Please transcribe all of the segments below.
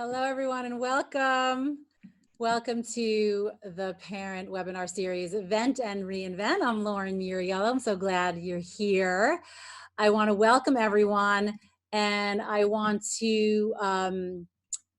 Hello, everyone, and welcome. Welcome to the Parent Webinar Series, Vent and Reinvent. I'm Lauren Muriello. I'm so glad you're here. I want to welcome everyone, and I want to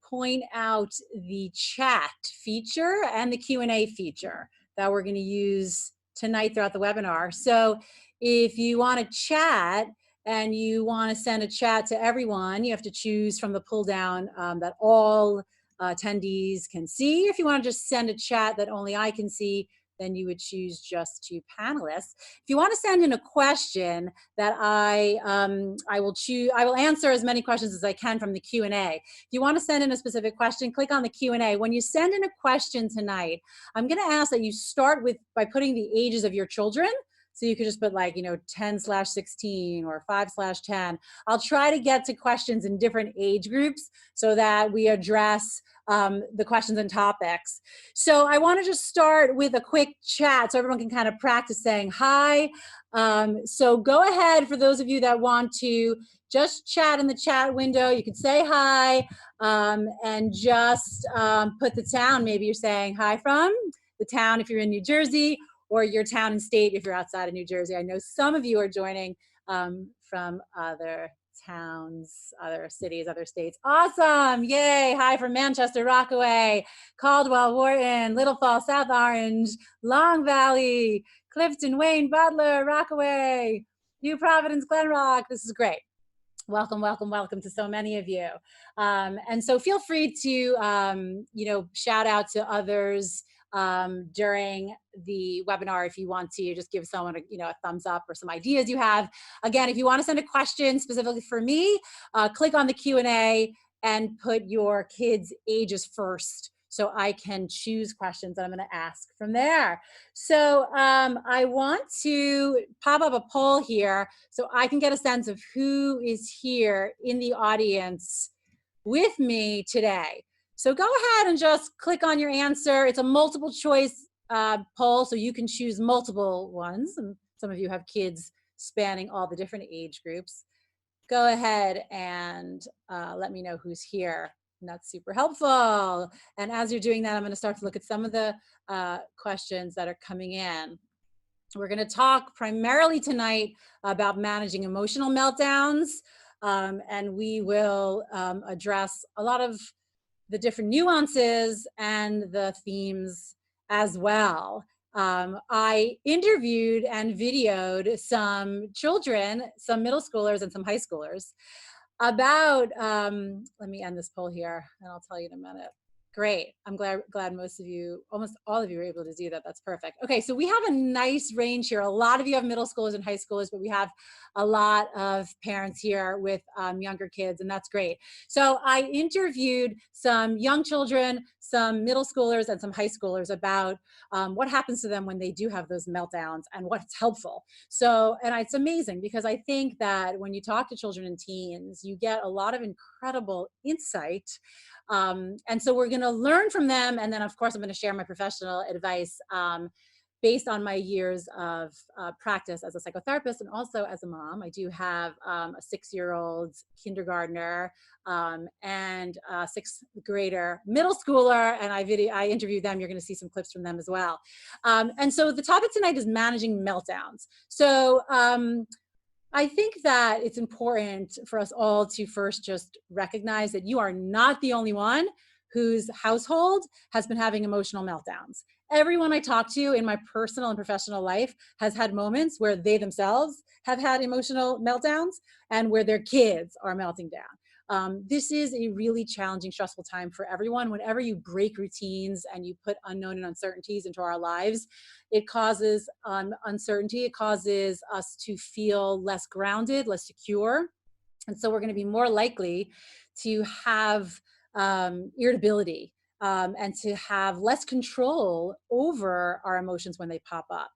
point out the chat feature and the Q&A feature that we're going to use tonight throughout the webinar. So if you want to chat, and you want to send a chat to everyone, you have to choose from the pull down that all attendees can see. If you want to just send a chat that only I can see, then you would choose just two panelists. If you want to send in a question that I will answer as many questions as I can from the Q&A. If you want to send in a specific question, click on the Q&A. When you send in a question tonight, I'm going to ask that you start by putting the ages of your children. So you could just put 10/16 or 5/10. I'll try to get to questions in different age groups so that we address the questions and topics. So I want to just start with a quick chat so everyone can kind of practice saying hi. So go ahead, for those of you that want to just chat in the chat window, you can say hi and just put the town. Maybe you're saying hi from the town if you're in New Jersey, or your town and state if you're outside of New Jersey. I know some of you are joining from other towns, other cities, other states. Awesome, yay. Hi from Manchester, Rockaway, Caldwell, Wharton, Little Falls, South Orange, Long Valley, Clifton, Wayne, Butler, Rockaway, New Providence, Glen Rock. This is great. Welcome, welcome, welcome to so many of you. And so feel free to, shout out to others during the webinar if you want to just give someone a thumbs up or some ideas you have. Again, if you want to send a question specifically for me, click on the Q&A and put your kids' ages first so I can choose questions that I'm going to ask from there. So I want to pop up a poll here so I can get a sense of who is here in the audience with me today. So go ahead and just click on your answer. It's a multiple choice poll, so you can choose multiple ones. And some of you have kids spanning all the different age groups. Go ahead and let me know who's here. And that's super helpful. And as you're doing that, I'm going to start to look at some of the questions that are coming in. We're going to talk primarily tonight about managing emotional meltdowns, and we will address a lot of the different nuances and the themes as well. I interviewed and videoed some children, some middle schoolers and some high schoolers about, let me end this poll here and I'll tell you in a minute. Great. I'm glad most of you, almost all of you were able to do that. That's perfect. Okay, so we have a nice range here. A lot of you have middle schoolers and high schoolers, but we have a lot of parents here with younger kids, and that's great. So I interviewed some young children, some middle schoolers, and some high schoolers about what happens to them when they do have those meltdowns and what's helpful. So, and it's amazing because I think that when you talk to children and teens, you get a lot of incredible insight. And so we're going to learn from them. And then, of course, I'm going to share my professional advice based on my years of practice as a psychotherapist and also as a mom. I do have a 6-year-old kindergartner and a 6th grader middle schooler, and I interviewed them. You're going to see some clips from them as well. And so the topic tonight is managing meltdowns. So I think that it's important for us all to first just recognize that you are not the only one whose household has been having emotional meltdowns. Everyone I talk to in my personal and professional life has had moments where they themselves have had emotional meltdowns and where their kids are melting down. This is a really challenging, stressful time for everyone. Whenever you break routines and you put unknown and uncertainties into our lives, it causes uncertainty. It causes us to feel less grounded, less secure. And so we're going to be more likely to have irritability and to have less control over our emotions when they pop up.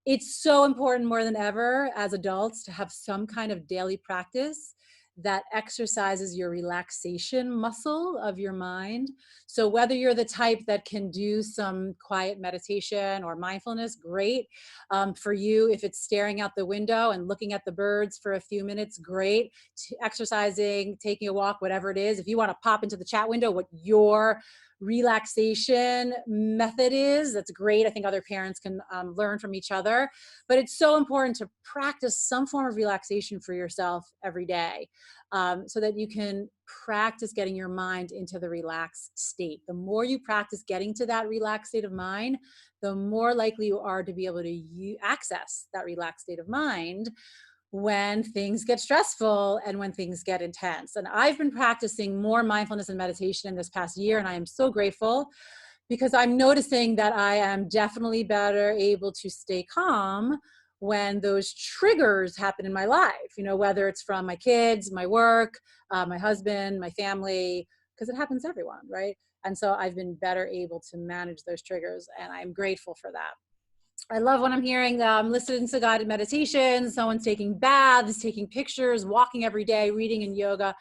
It's so important more than ever as adults to have some kind of daily practice that exercises your relaxation muscle of your mind. So whether you're the type that can do some quiet meditation or mindfulness, great. For you, if it's staring out the window and looking at the birds for a few minutes, great. Exercising, taking a walk, whatever it is. If you want to pop into the chat window what your relaxation method is, that's great. I think other parents can learn from each other, but it's so important to practice some form of relaxation for yourself every day, so that you can practice getting your mind into the relaxed state. The more you practice getting to that relaxed state of mind, the more likely you are to be able to access that relaxed state of mind when things get stressful and when things get intense. And I've been practicing more mindfulness and meditation in this past year, and I am so grateful, because I'm noticing that I am definitely better able to stay calm when those triggers happen in my life, you know, whether it's from my kids, my work, my husband, my family, because it happens to everyone, right? And so I've been better able to manage those triggers, and I'm grateful for that. I love when I'm hearing listening to guided meditations, someone's taking baths, taking pictures, walking every day, reading and yoga.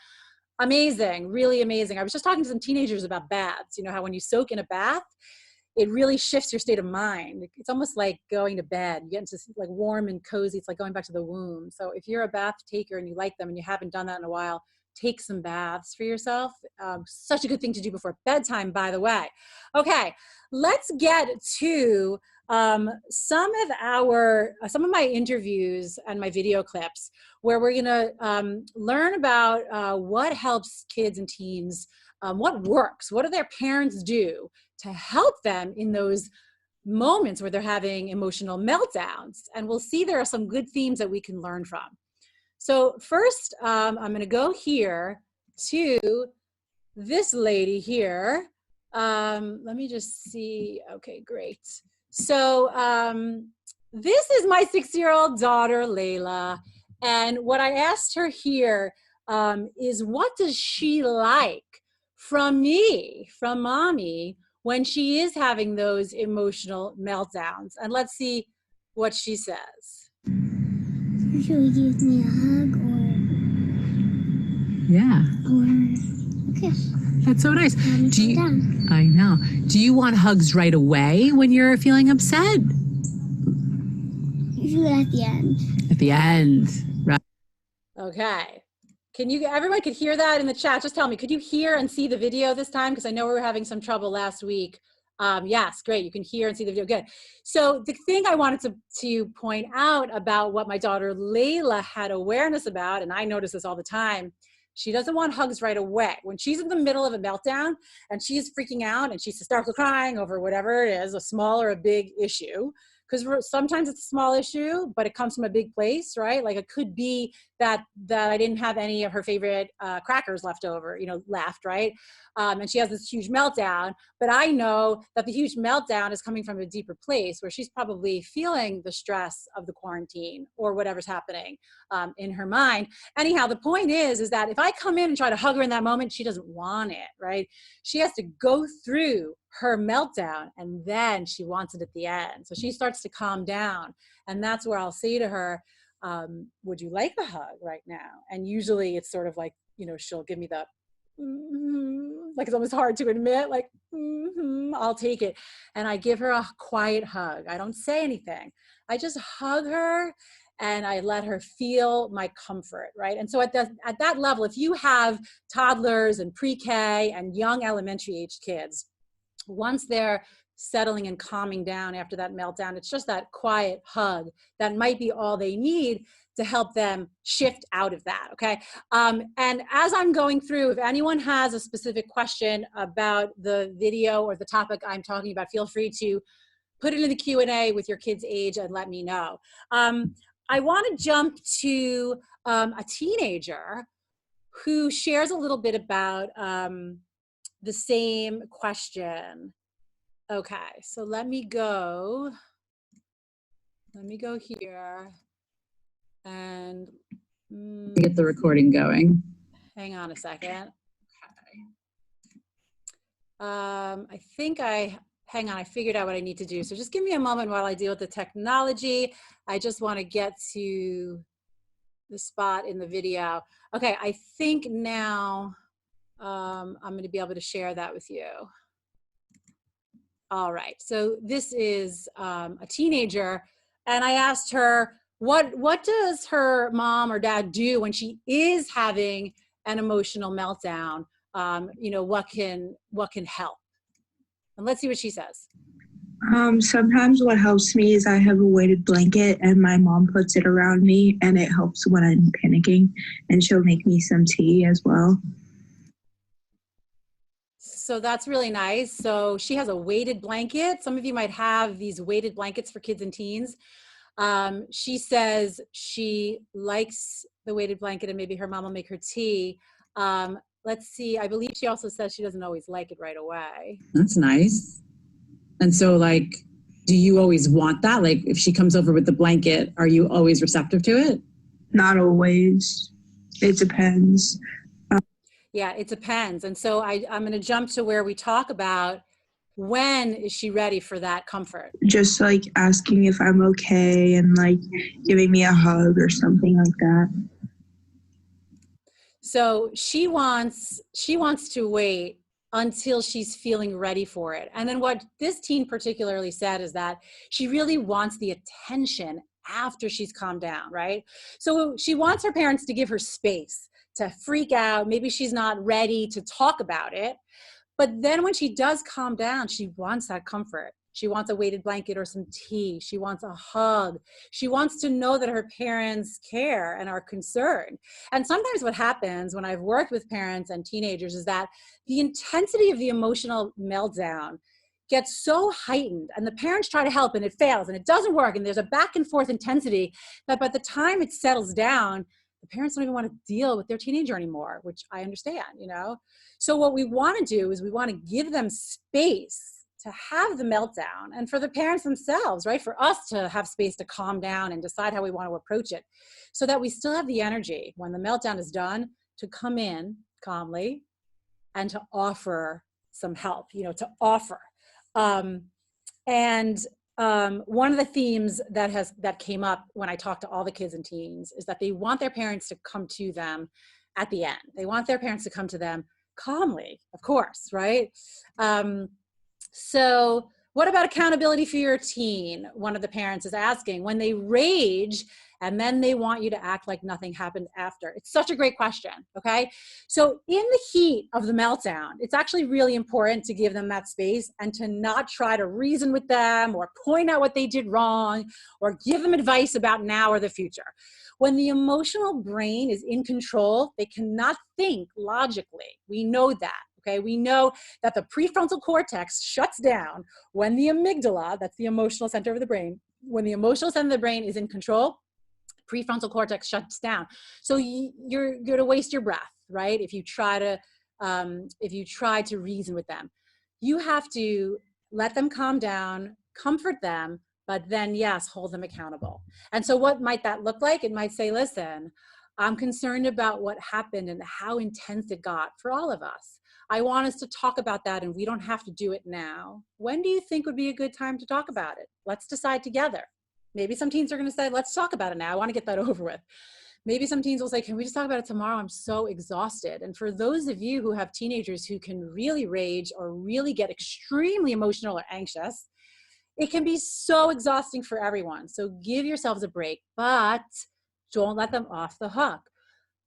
Amazing, really amazing. I was just talking to some teenagers about baths. You know how when you soak in a bath, it really shifts your state of mind. It's almost like going to bed. You get into like warm and cozy. It's like going back to the womb. So if you're a bath taker and you like them and you haven't done that in a while, take some baths for yourself. Such a good thing to do before bedtime, by the way. Okay, let's get to some of my interviews and my video clips, where we're gonna learn about what helps kids and teens, what works, what do their parents do to help them in those moments where they're having emotional meltdowns. And we'll see there are some good themes that we can learn from. So first, I'm going to go here to this lady here. Let me just see. Okay, great. So this is my 6-year-old daughter, Layla. And what I asked her here is, what does she like from me, from mommy, when she is having those emotional meltdowns? And let's see what she says. Usually gives me a hug or a kiss. That's so nice. I know. Do you want hugs right away when you're feeling upset? Usually at the end. At the end, right? Okay. Everyone could hear that in the chat? Just tell me, could you hear and see the video this time? Because I know we were having some trouble last week. Yes, great. You can hear and see the video. Good. So the thing I wanted to point out about what my daughter Layla had awareness about, and I notice this all the time, she doesn't want hugs right away. When she's in the middle of a meltdown and she's freaking out and she's hysterical crying over whatever it is, a small or a big issue, because sometimes it's a small issue, but it comes from a big place, right? Like it could be that I didn't have any of her favorite crackers left, right? And she has this huge meltdown, but I know that the huge meltdown is coming from a deeper place where she's probably feeling the stress of the quarantine or whatever's happening in her mind. Anyhow, the point is that if I come in and try to hug her in that moment, she doesn't want it, right? She has to go through her meltdown and then she wants it at the end. So she starts to calm down, and that's where I'll say to her, would you like a hug right now? And usually it's sort of like, she'll give me the like, it's almost hard to admit, like, I'll take it. And I give her a quiet hug. I don't say anything. I just hug her and I let her feel my comfort, right? And so at that level, if you have toddlers and pre-K and young elementary age kids, once they're settling and calming down after that meltdown, it's just that quiet hug that might be all they need to help them shift out of that, okay? And as I'm going through, if anyone has a specific question about the video or the topic I'm talking about, feel free to put it in the Q&A with your kid's age and let me know. I want to jump to a teenager who shares a little bit about the same question. Okay, so let me go here and Get the recording going. Hang on a second. Okay. Hang on, I figured out what I need to do. So just give me a moment while I deal with the technology. I just want to get to spot in the video. Okay, I think now I'm going to be able to share that with you. All right, so this is a teenager, and I asked her, what does her mom or dad do when she is having an emotional meltdown? You know, what can help? And let's see what she says. Sometimes what helps me is I have a weighted blanket and my mom puts it around me, and it helps when I'm panicking, and she'll make me some tea as well. So that's really nice. So she has a weighted blanket. Some of you might have these weighted blankets for kids and teens. She says she likes the weighted blanket, and maybe her mom will make her tea. Let's see. I believe she also says she doesn't always like it right away. That's nice. And so, like, do you always want that? Like, if she comes over with the blanket, are you always receptive to it? Not always. It depends. Yeah, it depends. And so I'm going to jump to where we talk about when is she ready for that comfort? Just like asking if I'm okay and like giving me a hug or something like that. So she wants to wait until she's feeling ready for it. And then what this teen particularly said is that she really wants the attention after she's calmed down, right? So she wants her parents to give her space to freak out. Maybe she's not ready to talk about it. But then when she does calm down, she wants that comfort. She wants a weighted blanket or some tea. She wants a hug. She wants to know that her parents care and are concerned. And sometimes what happens when I've worked with parents and teenagers is that the intensity of the emotional meltdown gets so heightened, and the parents try to help and it fails and it doesn't work, and there's a back and forth intensity that by the time it settles down, the parents don't even want to deal with their teenager anymore, which I understand, you know? So what we want to do is we want to give them space to have the meltdown, and for the parents themselves, right? For us to have space to calm down and decide how we want to approach it, so that we still have the energy when the meltdown is done to come in calmly and to offer some help, you know, to offer. One of the themes that came up when I talked to all the kids and teens is that they want their parents to come to them at the end. They want their parents to come to them calmly, of course, right? So what about accountability for your teen? One of the parents is asking, when they rage and then they want you to act like nothing happened after. It's such a great question, okay? So in the heat of the meltdown, it's actually really important to give them that space and to not try to reason with them or point out what they did wrong or give them advice about now or the future. When the emotional brain is in control, they cannot think logically. We know that. Okay, we know that the prefrontal cortex shuts down when the amygdala, that's the emotional center of the brain, when the emotional center of the brain is in control, prefrontal cortex shuts down. So you're going to waste your breath, right? If you try to reason with them, you have to let them calm down, comfort them, but then yes, hold them accountable. And so what might that look like? It might say, listen, I'm concerned about what happened and how intense it got for all of us. I want us to talk about that, and we don't have to do it now. When do you think would be a good time to talk about it? Let's decide together. Maybe some teens are going to say, let's talk about it now. I want to get that over with. Maybe some teens will say, can we just talk about it tomorrow? I'm so exhausted. And for those of you who have teenagers who can really rage or really get extremely emotional or anxious, it can be so exhausting for everyone. So give yourselves a break, but don't let them off the hook.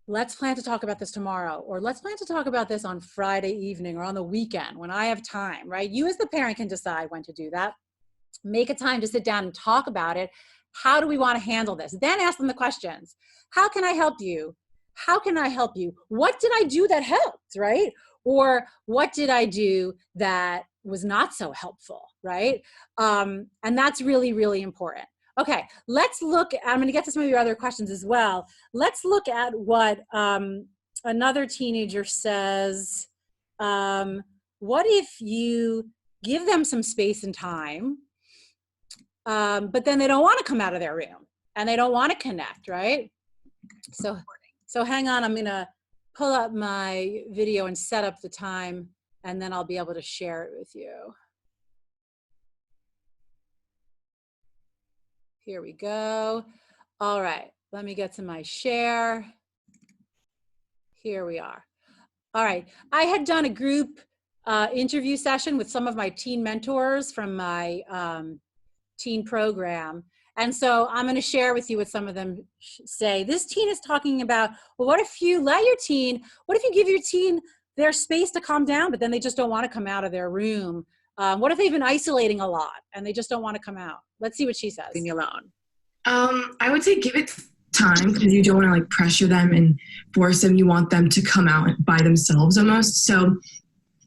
Let's plan to talk about this tomorrow, or let's plan to talk about this on Friday evening or on the weekend when I have time, right? You as the parent can decide when to do that. Make a time to sit down and talk about it. How do we want to handle this? Then ask them the questions. How can I help you? How can I help you? What did I do that helped, right? Or what did I do that was not so helpful, right? And that's really, really important. Okay, let's look, I'm going to get to some of your other questions as well. Let's look at what another teenager says. What if you give them some space and time, but then they don't want to come out of their room and they don't want to connect, right? So hang on, I'm going to pull up my video and set up the time, and then I'll be able to share it with you. Here we go. All right, Let me get to my share. Here we are. All right. I had done a group interview session with some of my teen mentors from my teen program. And so I'm going to share with you what some of them say. This teen is talking about, well, what if you let your teen, what if you give your teen their space to calm down, but then they just don't want to come out of their room? What if they've been isolating a lot and they just don't want to come out? Let's see what she says. Leave me alone. I would say give it time, because you don't want to like pressure them and force them. You want them to come out by themselves almost. So,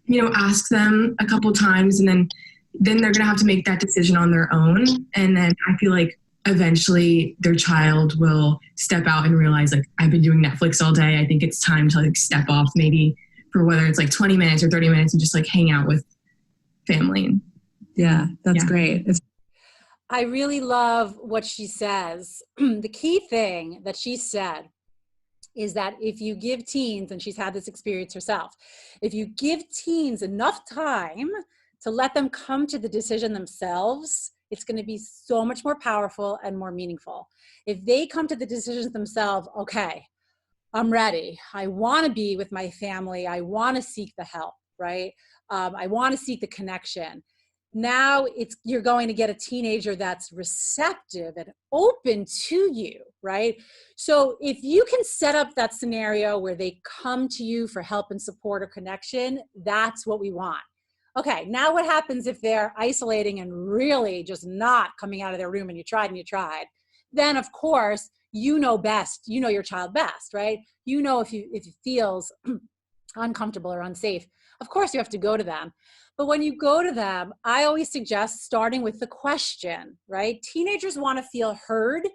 you know, ask them a couple times, and then they're going to have to make that decision on their own. And then I feel like eventually their child will step out and realize, like, I've been doing Netflix all day. I think it's time to like step off, maybe for whether it's like 20 minutes or 30 minutes, and just like hang out with family. Yeah, that's great. I really love what she says. The key thing that she said is that if you give teens, and she's had this experience herself, if you give teens enough time to let them come to the decision themselves, it's going to be so much more powerful and more meaningful. If they come to the decisions themselves, okay, I'm ready. I want to be with my family. I want to seek the help, right? I want to seek the connection. Now you're going to get a teenager that's receptive and open to you, right? So if you can set up that scenario where they come to you for help and support or connection, that's what we want. Okay, now what happens if they're isolating and really just not coming out of their room, and you tried and you tried? Then of course, you know best, you know your child best, right? You know if it feels uncomfortable or unsafe. Of course you have to go to them. But when you go to them, I always suggest starting with the question, right? Teenagers want to feel heard.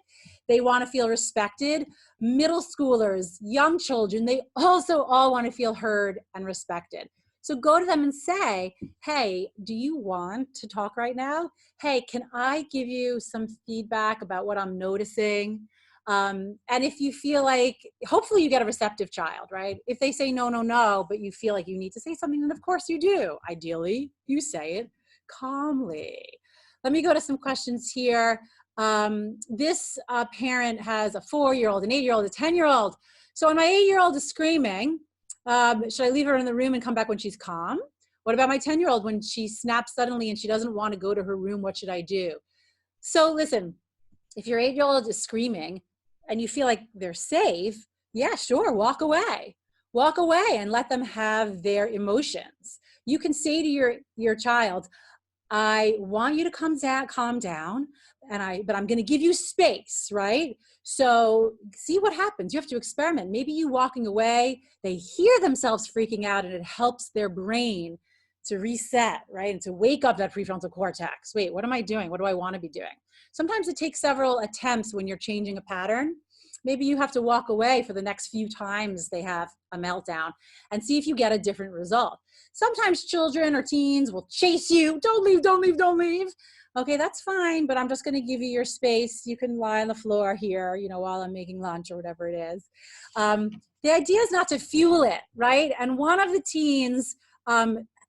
They want to feel respected. Middle schoolers, young children, they also all want to feel heard and respected. So go to them and say, hey, do you want to talk right now? Hey, can I give you some feedback about what I'm noticing? And if you feel like, hopefully you get a receptive child, right? If they say no, no, no, but you feel like you need to say something, then of course you do. Ideally, you say it calmly. Let me go to some questions here. This parent has a 4-year-old, an 8-year-old, a 10-year-old. So when my 8-year-old is screaming, should I leave her in the room and come back when she's calm? What about my 10-year-old when she snaps suddenly and she doesn't want to go to her room? What should I do? So listen, if your 8-year-old is screaming and you feel like they're safe, yeah, sure, walk away. Walk away and let them have their emotions. You can say to your child, I want you to calm down, but I'm going to give you space, right? So see what happens. You have to experiment. Maybe you walking away, they hear themselves freaking out, and it helps their brain to reset, right? And to wake up that prefrontal cortex. Wait, what am I doing? What do I want to be doing? Sometimes it takes several attempts when you're changing a pattern. Maybe you have to walk away for the next few times they have a meltdown and see if you get a different result. Sometimes children or teens will chase you. Don't leave, don't leave, don't leave. Okay, that's fine, but I'm just going to give you your space. You can lie on the floor here, you know, while I'm making lunch or whatever it is. The idea is not to fuel it, right? And one of the teens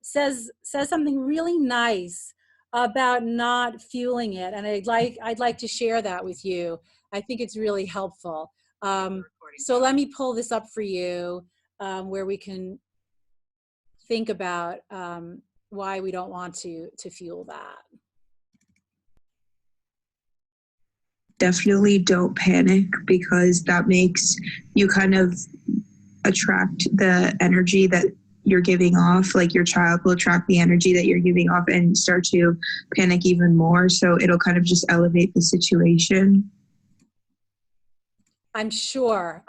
says something really nice about not fueling it, and I'd like to share that with you. I think it's really helpful. So let me pull this up for you, where we can think about why we don't want to fuel that. Definitely don't panic, because that makes you kind of attract the energy that you're giving off. Like your child will attract the energy that you're giving off and start to panic even more. So it'll kind of just elevate the situation. I'm sure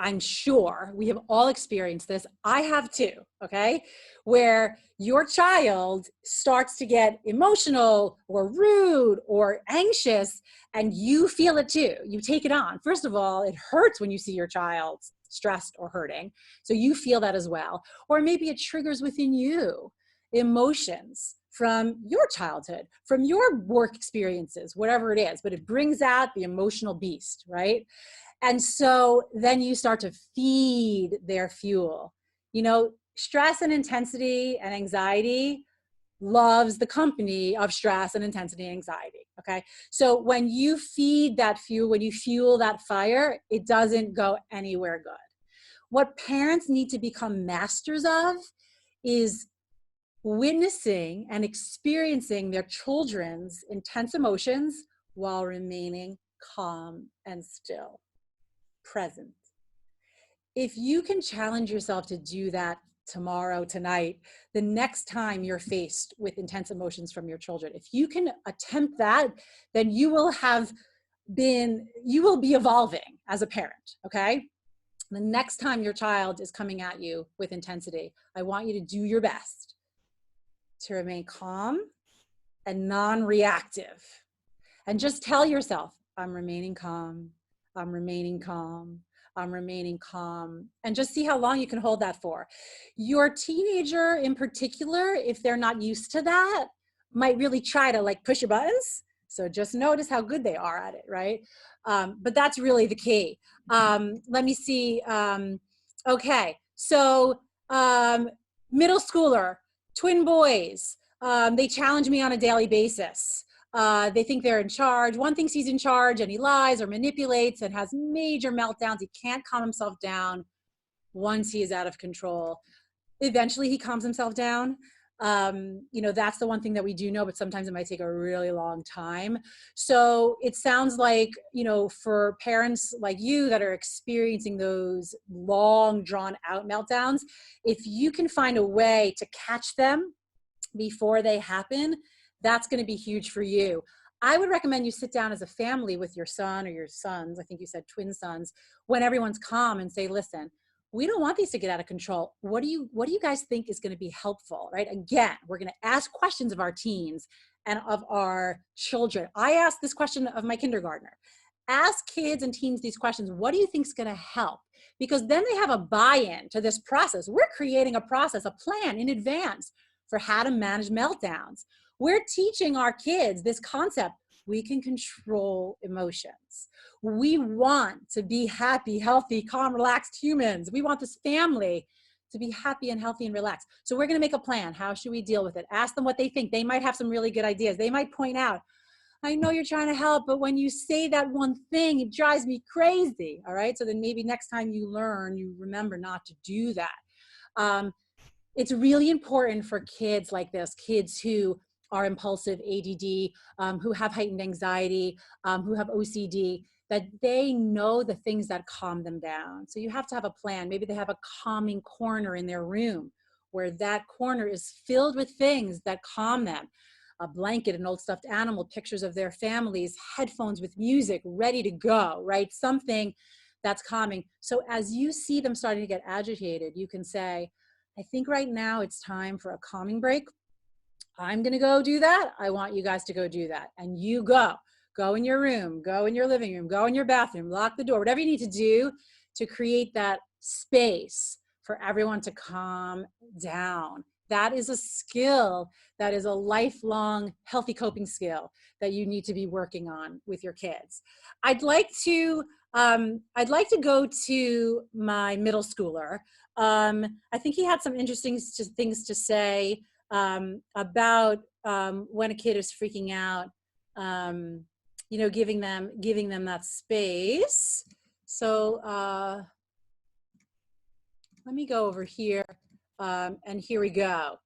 we have all experienced this. I have too, okay? Where your child starts to get emotional or rude or anxious, and you feel it too. You take it on. First of all, it hurts when you see your child stressed or hurting. So you feel that as well. Or maybe it triggers within you emotions from your childhood, from your work experiences, whatever it is, but it brings out the emotional beast, right? And so then you start to feed their fuel. You know, stress and intensity and anxiety loves the company of stress and intensity and anxiety, okay? So when you feed that fuel, when you fuel that fire, it doesn't go anywhere good. What parents need to become masters of is witnessing and experiencing their children's intense emotions while remaining calm and still, present. If you can challenge yourself to do that tomorrow, tonight, the next time you're faced with intense emotions from your children, if you can attempt that, then you will be evolving as a parent, okay? The next time your child is coming at you with intensity, I want you to do your best to remain calm and non-reactive. And just tell yourself, I'm remaining calm, I'm remaining calm, I'm remaining calm, and just see how long you can hold that for. Your teenager in particular, if they're not used to that, might really try to like push your buttons. So just notice how good they are at it, right? But that's really the key. Let me see. Okay, so middle schooler, twin boys, they challenge me on a daily basis. They think they're in charge. One thinks he's in charge and he lies or manipulates and has major meltdowns. He can't calm himself down once he is out of control. Eventually he calms himself down. You know, that's the one thing that we do know, but sometimes it might take a really long time. So it sounds like, you know, for parents like you that are experiencing those long drawn out meltdowns, if you can find a way to catch them before they happen, that's going to be huge for you. I would recommend you sit down as a family with your son or your sons, I think you said twin sons, when everyone's calm and say, listen, we don't want these to get out of control. What do you guys think is going to be helpful, right? Again, we're going to ask questions of our teens and of our children. I asked this question of my kindergartner. Ask kids and teens these questions. What do you think is going to help? Because then they have a buy-in to this process. We're creating a process, a plan in advance for how to manage meltdowns. We're teaching our kids this concept. We can control emotions. We want to be happy, healthy, calm, relaxed humans. We want this family to be happy and healthy and relaxed. So we're going to make a plan. How should we deal with it? Ask them what they think. They might have some really good ideas. They might point out, I know you're trying to help, but when you say that one thing, it drives me crazy. All right. So then maybe next time you learn, you remember not to do that. It's really important for kids like this, kids who are impulsive, ADD, who have heightened anxiety, who have OCD, that they know the things that calm them down. So you have to have a plan. Maybe they have a calming corner in their room where that corner is filled with things that calm them. A blanket, an old stuffed animal, pictures of their families, headphones with music ready to go, right? Something that's calming. So as you see them starting to get agitated, you can say, I think right now it's time for a calming break. I'm going to go do that. I want you guys to go do that. And you go in your room, go in your living room, go in your bathroom, lock the door, whatever you need to do to create that space for everyone to calm down. That is a skill. That is a lifelong healthy coping skill that you need to be working on with your kids. I'd like to go to my middle schooler. I think he had some interesting things to say about when a kid is freaking out, you know, giving them that space. So let me go over here, and here we go.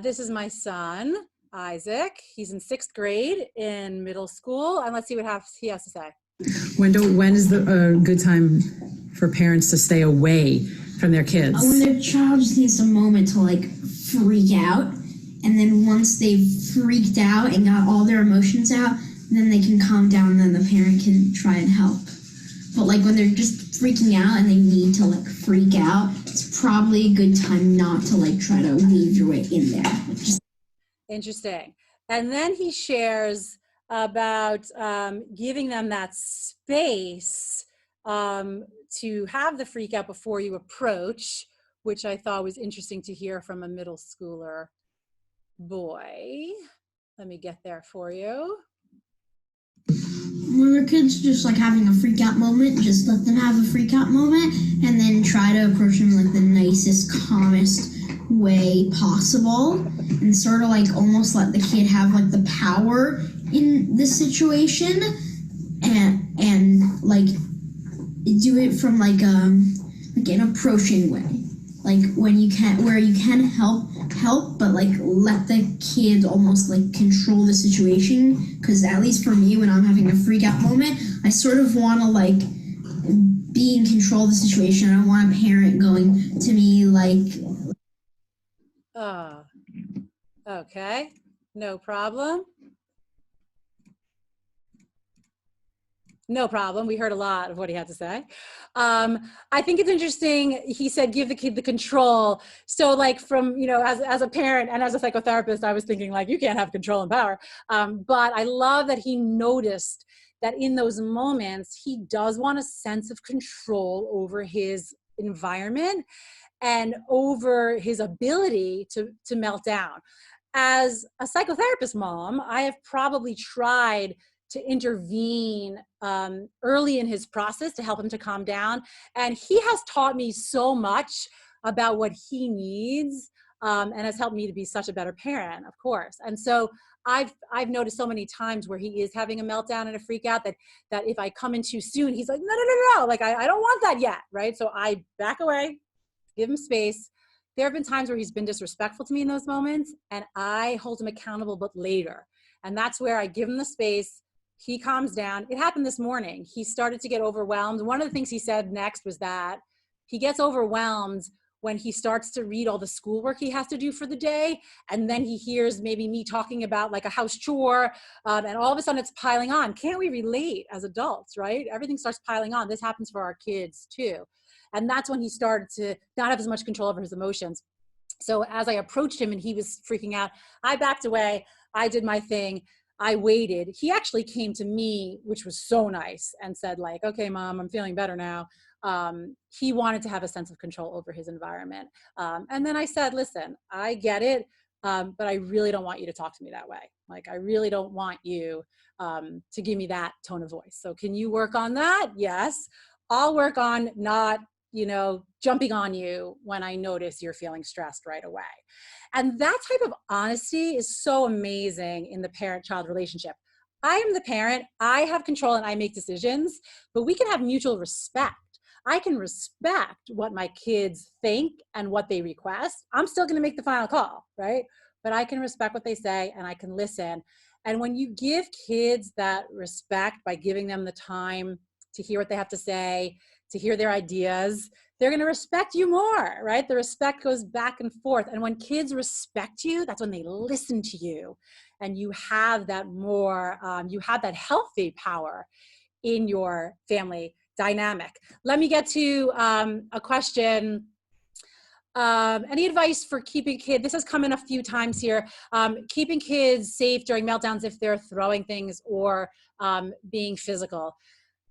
This is my son, Isaac. He's in 6th grade in middle school, and let's see what he has to say. When is the good time for parents to stay away from their kids? When their child just needs a moment to like freak out, and then once they've freaked out and got all their emotions out, then they can calm down, and then the parent can try and help. But like when they're just freaking out and they need to like freak out, it's probably a good time not to like try to weave your way in there. Interesting. And then he shares about giving them that space to have the freak out before you approach, which I thought was interesting to hear from a middle schooler boy. Let me get there for you. When their kids just like having a freak out moment, just let them have a freak out moment and then try to approach them like the nicest, calmest way possible. and sort of like almost let the kid have like the power in this situation, and like do it from like an approaching way, like when you can, where you can help, but like let the kid almost like control the situation. Because at least for me, when I'm having a freak out moment, I sort of want to like be in control of the situation. I want a parent going to me like, okay, no problem. No problem. We heard a lot of what he had to say. I think it's interesting. He said, give the kid the control. So like from, you know, as a parent and as a psychotherapist, I was thinking like, you can't have control and power. But I love that he noticed that in those moments, he does want a sense of control over his environment and over his ability to melt down. As a psychotherapist mom, I have probably tried to intervene early in his process to help him to calm down. And he has taught me so much about what he needs, and has helped me to be such a better parent, of course. And so I've noticed so many times where he is having a meltdown and a freak out that if I come in too soon, he's like, no, like I don't want that yet, right? So I back away, give him space. There have been times where he's been disrespectful to me in those moments, and I hold him accountable, but later. And that's where I give him the space. He calms down. It happened this morning. He started to get overwhelmed. One of the things he said next was that he gets overwhelmed when he starts to read all the schoolwork he has to do for the day. And then he hears maybe me talking about like a house chore, and all of a sudden it's piling on. Can't we relate as adults, right? Everything starts piling on. This happens for our kids too. And that's when he started to not have as much control over his emotions. So as I approached him and he was freaking out, I backed away. I did my thing. I waited. He actually came to me, which was so nice, and said like, okay, Mom, I'm feeling better now. He wanted to have a sense of control over his environment. And then I said, listen, I get it, but I really don't want you to talk to me that way. Like, I really don't want you to give me that tone of voice. So can you work on that? Yes. I'll work on not, you know, jumping on you when I notice you're feeling stressed right away. And that type of honesty is so amazing in the parent-child relationship. I am the parent, I have control and I make decisions, but we can have mutual respect. I can respect what my kids think and what they request. I'm still gonna make the final call, right? But I can respect what they say and I can listen. And when you give kids that respect by giving them the time to hear what they have to say, to hear their ideas, they're gonna respect you more, right? The respect goes back and forth. And when kids respect you, that's when they listen to you. And you have that more, you have that healthy power in your family dynamic. Let me get to a question. Any advice for keeping kids, this has come in a few times here, keeping kids safe during meltdowns if they're throwing things or being physical?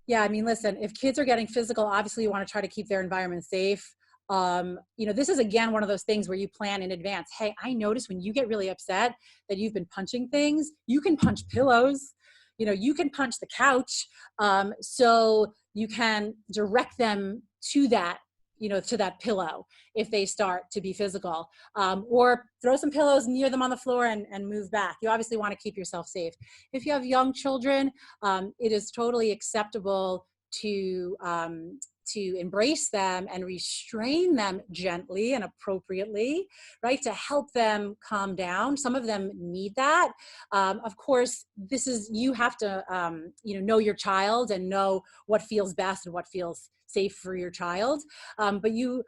Yeah, I mean, listen, if kids are getting physical, obviously you want to try to keep their environment safe. You know, this is again one of those things where you plan in advance. Hey, I notice when you get really upset that you've been punching things, you can punch pillows, you know, you can punch the couch. So you can direct them to that, you know, to that pillow if they start to be physical, or throw some pillows near them on the floor and move back. You obviously want to keep yourself safe. If you have young children, it is totally acceptable to embrace them and restrain them gently and appropriately, right? To help them calm down. Some of them need that. Of course, this is, you have to, you know your child and know what feels best and what feels safe for your child. But you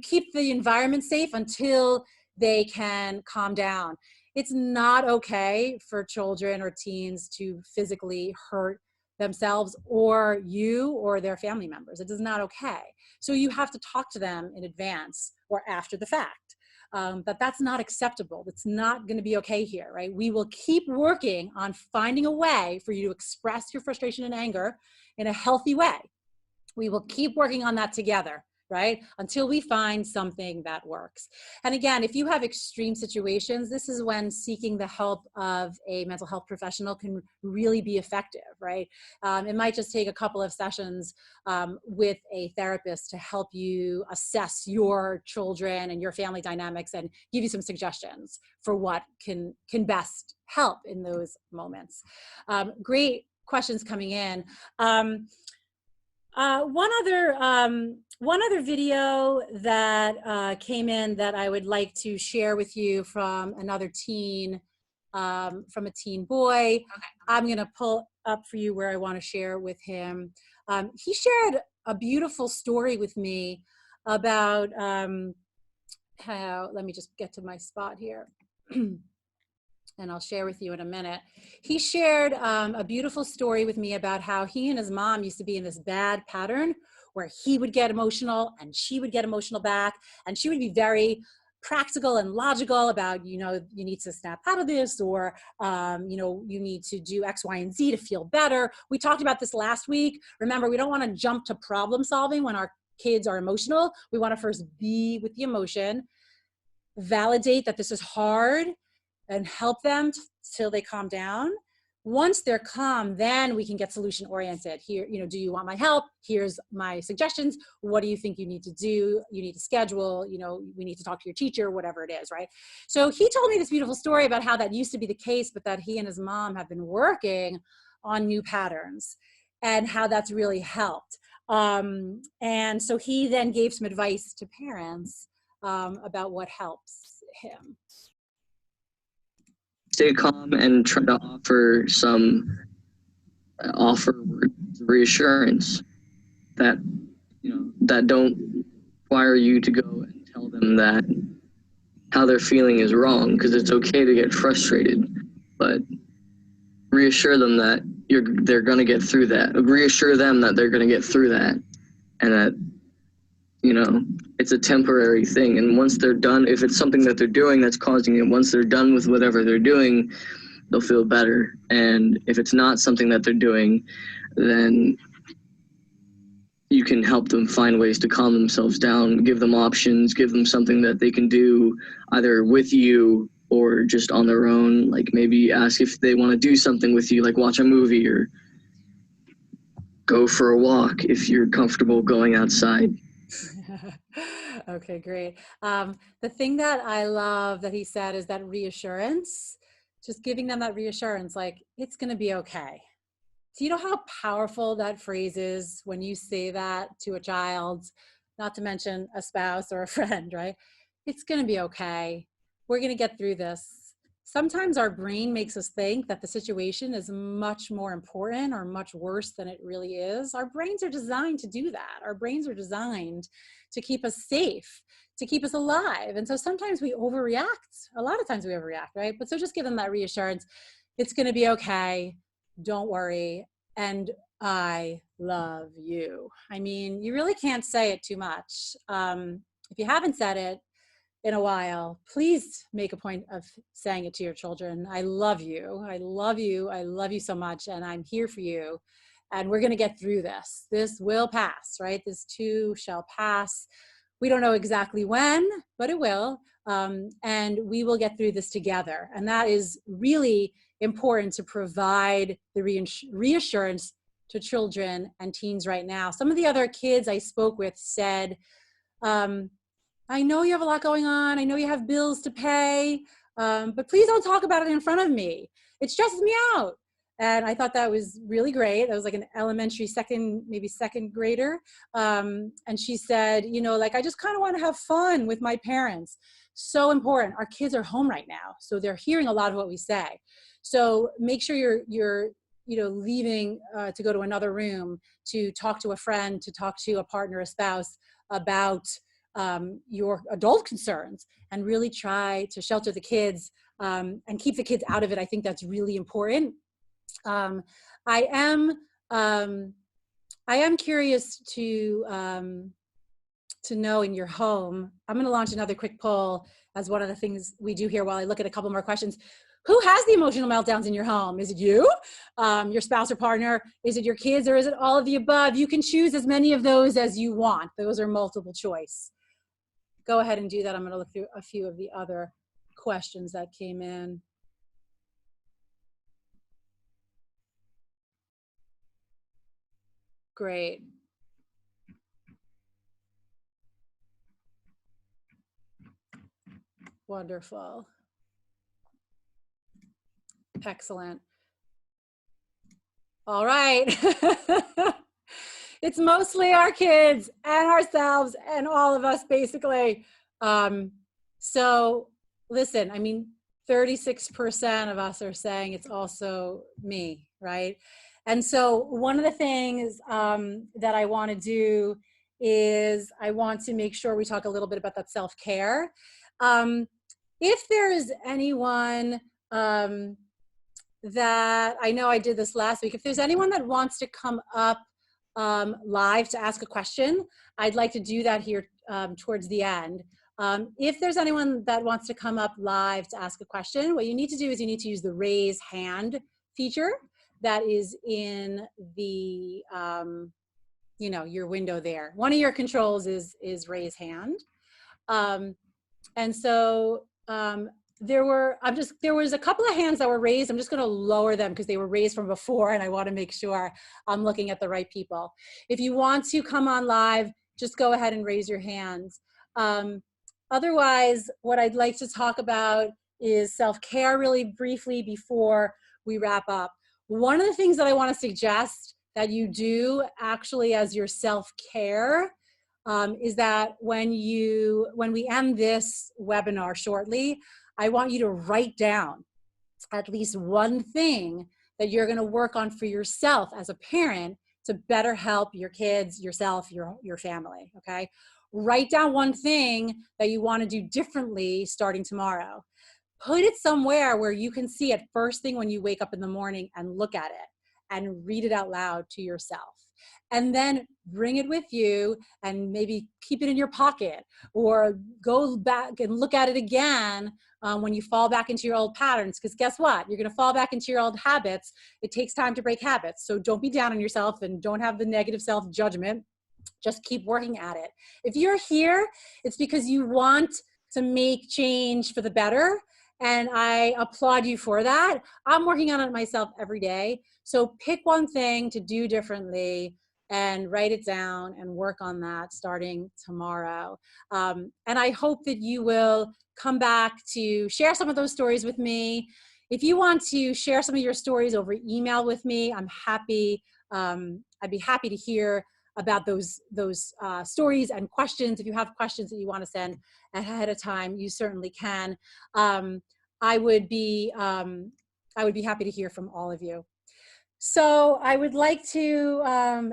keep the environment safe until they can calm down. It's not okay for children or teens to physically hurt themselves or you or their family members. It is not okay. So you have to talk to them in advance or after the fact. But that's not acceptable. It's not going to be okay here, right? We will keep working on finding a way for you to express your frustration and anger in a healthy way. We will keep working on that together. right? Until we find something that works. And again, if you have extreme situations, this is when seeking the help of a mental health professional can really be effective, right? It might just take a couple of sessions with a therapist to help you assess your children and your family dynamics and give you some suggestions for what can best help in those moments. Great questions coming in. One other video that came in that I would like to share with you from another teen, from a teen boy. Okay. I'm going to pull up for you where I want to share with him. He shared a beautiful story with me about how, let me just get to my spot here. And I'll share with you in a minute. He shared a beautiful story with me about how he and his mom used to be in this bad pattern where he would get emotional and she would get emotional back, and she would be very practical and logical about, you know, you need to snap out of this, or, you know, you need to do X, Y, and Z to feel better. We talked about this last week. Remember, we don't want to jump to problem solving when our kids are emotional. We want to first be with the emotion, validate that this is hard, and help them till they calm down. Once they're calm, then we can get solution oriented. Here, you know, do you want my help? Here's my suggestions. What do you think you need to do? You need to schedule, you know, we need to talk to your teacher, whatever it is, right? So he told me this beautiful story about how that used to be the case, but that he and his mom have been working on new patterns and how that's really helped. And so he then gave some advice to parents about what helps him. Stay calm and try to offer words of reassurance that, you know, that don't require you to go and tell them that how they're feeling is wrong, because it's okay to get frustrated, but reassure them that they're going to get through that. Reassure them that they're going to get through that, and that, you know, it's a temporary thing. And once they're done, if it's something that they're doing that's causing it, once they're done with whatever they're doing, they'll feel better. And if it's not something that they're doing, then you can help them find ways to calm themselves down, give them options, give them something that they can do either with you or just on their own. Like maybe ask if they want to do something with you, like watch a movie or go for a walk if you're comfortable going outside. Okay, great. The thing that I love that he said is that reassurance, just giving them that reassurance, like, it's going to be okay. Do you know how powerful that phrase is when you say that to a child, not to mention a spouse or a friend, right? It's going to be okay. We're going to get through this. Sometimes our brain makes us think that the situation is much more important or much worse than it really is. Our brains are designed to do that. Our brains are designed to keep us safe, to keep us alive. And so sometimes we overreact. A lot of times we overreact, right? But so just give them that reassurance. It's going to be okay. Don't worry. And I love you. I mean, you really can't say it too much. If you haven't said it in a while, please make a point of saying it to your children. I love you. I love you. I love you so much. And I'm here for you. And we're going to get through this. This will pass, right? This too shall pass. We don't know exactly when, but it will. And we will get through this together. And that is really important to provide the reassurance to children and teens right now. Some of the other kids I spoke with said, I know you have a lot going on. I know you have bills to pay, but please don't talk about it in front of me. It stresses me out. And I thought that was really great. That was like an elementary maybe second grader. And she said, you know, like, I just kind of want to have fun with my parents. So important. Our kids are home right now, so they're hearing a lot of what we say. So make sure you're you know, leaving to go to another room, to talk to a friend, to talk to a partner, a spouse about your adult concerns, and really try to shelter the kids and keep the kids out of it. I think that's really important. I am curious to to know in your home. I'm going to launch another quick poll as one of the things we do here while I look at a couple more questions. Who has the emotional meltdowns in your home? Is it you, your spouse or partner? Is it your kids, or is it all of the above? You can choose as many of those as you want. Those are multiple choice. Go ahead and do that. I'm going to look through a few of the other questions that came in. Great. Wonderful. Excellent. All right. It's mostly our kids and ourselves and all of us, basically. So listen, I mean, 36% of us are saying it's also me, right? And so one of the things that I want to do is I want to make sure we talk a little bit about that self-care. If there is anyone that, I know I did this last week, if there's anyone that wants to come up live to ask a question, I'd like to do that here towards the end. If there's anyone that wants to come up live to ask a question, what you need to do is you need to use the raise hand feature that is in the, you know, your window there. One of your controls is raise hand. And so there was a couple of hands that were raised. I'm just going to lower them because they were raised from before, and I want to make sure I'm looking at the right people. If you want to come on live, just go ahead and raise your hands. Otherwise, what I'd like to talk about is self-care really briefly before we wrap up. One of the things that I want to suggest that you do actually as your self-care is that when we end this webinar shortly, I want you to write down at least one thing that you're going to work on for yourself as a parent to better help your kids, yourself, your family, okay? Write down one thing that you want to do differently starting tomorrow. Put it somewhere where you can see it first thing when you wake up in the morning and look at it and read it out loud to yourself. And then bring it with you and maybe keep it in your pocket or go back and look at it again when you fall back into your old patterns. Because guess what? You're going to fall back into your old habits. It takes time to break habits. So don't be down on yourself and don't have the negative self-judgment. Just keep working at it. If you're here, it's because you want to make change for the better. And I applaud you for that. I'm working on it myself every day. So pick one thing to do differently and write it down and work on that starting tomorrow. And I hope that you will come back to share some of those stories with me. If you want to share some of your stories over email with me, I'm happy. I'd be happy to hear about those stories and questions. If you have questions that you want to send ahead of time, you certainly can. I would be happy to hear from all of you. So I would like to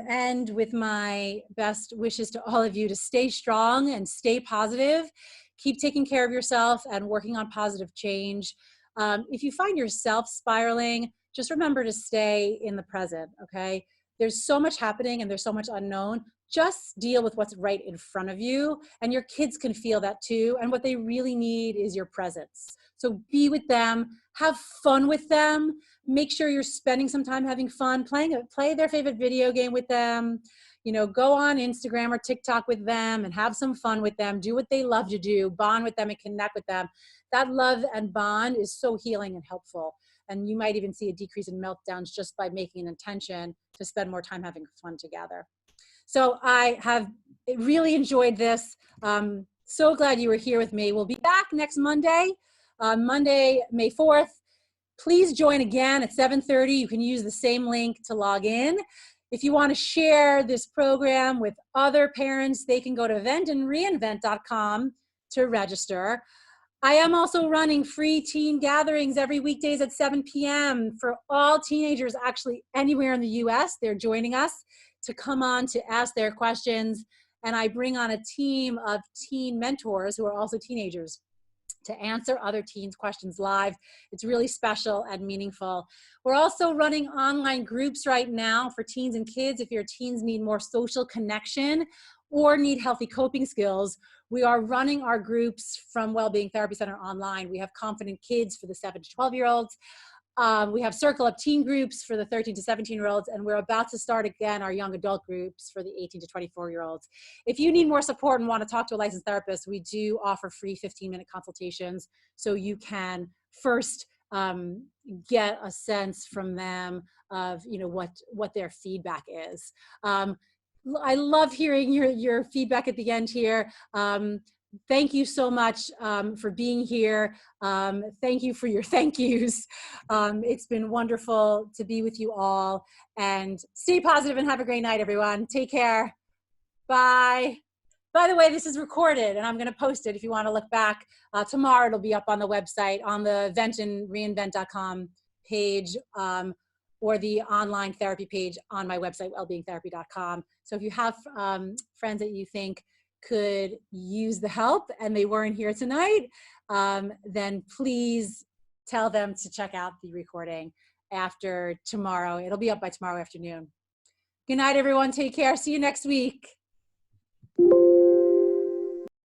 end with my best wishes to all of you to stay strong and stay positive. Keep taking care of yourself and working on positive change. If you find yourself spiraling, just remember to stay in the present, okay? There's so much happening and there's so much unknown. Just deal with what's right in front of you, and your kids can feel that too. And what they really need is your presence. So be with them, have fun with them. Make sure you're spending some time having fun, play their favorite video game with them. You know, go on Instagram or TikTok with them and have some fun with them. Do what they love to do, bond with them and connect with them. That love and bond is so healing and helpful. And you might even see a decrease in meltdowns just by making an intention to spend more time having fun together. So I have really enjoyed this. So glad you were here with me. We'll be back next Monday, Monday, May 4th. Please join again at 7:30. You can use the same link to log in. If you want to share this program with other parents, they can go to eventandreinvent.com to register. I am also running free teen gatherings every weekdays at 7 p.m. for all teenagers, actually anywhere in the U.S. They're joining us to come on to ask their questions. And I bring on a team of teen mentors who are also teenagers to answer other teens' questions live. It's really special and meaningful. We're also running online groups right now for teens and kids. If your teens need more social connection, or need healthy coping skills, we are running our groups from Wellbeing Therapy Center online. We have Confident Kids for the 7 to 12-year-olds. We have Circle Up teen groups for the 13 to 17-year-olds, and we're about to start again our young adult groups for the 18 to 24-year-olds. If you need more support and want to talk to a licensed therapist, we do offer free 15-minute consultations, so you can first get a sense from them of what their feedback is. I love hearing your feedback at the end here. Thank you so much for being here. Thank you for your thank yous. It's been wonderful to be with you all, and stay positive and have a great night, everyone. Take care. Bye. By the way, this is recorded and I'm going to post it if you want to look back. Tomorrow it'll be up on the website, on the ventandreinvent.com page, or the online therapy page on my website, wellbeingtherapy.com. So if you have friends that you think could use the help and they weren't here tonight, then please tell them to check out the recording after tomorrow. It'll be up by tomorrow afternoon. Good night, everyone. Take care. See you next week.